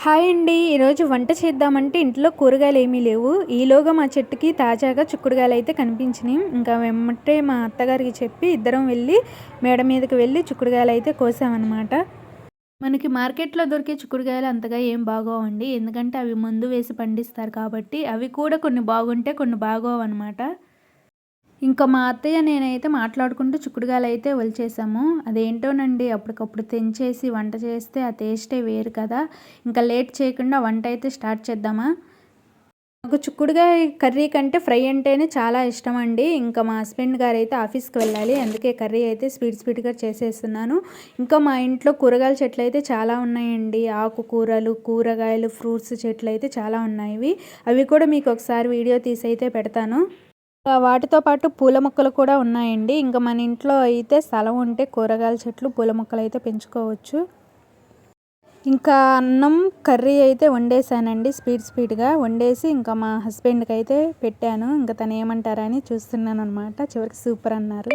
Hi అండి. ఈరోజు వంట చేద్దామంటే ఇంట్లో కూరగాయలు ఏమీ లేవు. ఈలోగా మా చెట్టుకి తాజాగా చిక్కుడుగాయలు అయితే కనిపించినాయి. ఇంకా వెంబటే మా అత్తగారికి చెప్పి ఇద్దరం వెళ్ళి మేడ మీదకి వెళ్ళి చిక్కుడుగాయలు అయితే కోసామన్నమాట. మనకి మార్కెట్లో దొరికే చిక్కుడుగాయలు అంతగా ఏం బాగోవండి. ఎందుకంటే అవి మందు వేసి పండిస్తారు కాబట్టి అవి కూడా కొన్ని బాగుంటే కొన్ని బాగోవన్నమాట. ఇంకా మా అత్తయ్య నేనైతే మాట్లాడుకుంటూ చిక్కుడుగాయలైతే ఒలిచేసాము. అదేంటోనండి అప్పటికప్పుడు తెంచేసి వంట చేస్తే ఆ టేస్టే వేరు కదా! ఇంకా లేట్ చేయకుండా వంట అయితే స్టార్ట్ చేద్దామా? నాకు చిక్కుడుగాయ కర్రీ కంటే ఫ్రై అంటేనే చాలా ఇష్టమండి. ఇంకా మా హస్బెండ్ గారైతే ఆఫీస్‌కి వెళ్ళాలి. అందుకే కర్రీ అయితే స్పీడ్‌గా చేసేస్తున్నాను. ఇంకా మా ఇంట్లో కూరగాయల చెట్లయితే చాలా ఉన్నాయండి. ఆకుకూరలు, కూరగాయలు, ఫ్రూట్స్ చెట్లయితే చాలా ఉన్నాయి. అవి కూడా మీకు ఒకసారి వీడియో తీసైతే పెడతాను. వాటితో పాటు పూల మొక్కలు కూడా ఉన్నాయండి. ఇంకా మన ఇంట్లో అయితే స్థలం ఉంటే కూరగాయల చెట్లు, పూల మొక్కలైతే పెంచుకోవచ్చు. ఇంకా అన్నం, కర్రీ అయితే వండేసానండి స్పీడ్‌గా వండేసి ఇంకా మా హస్బెండ్‌కి అయితే పెట్టాను. ఇంకా తను ఏమంటారని చూస్తున్నానన్నమాట. చివరికి సూపర్ అన్నారు.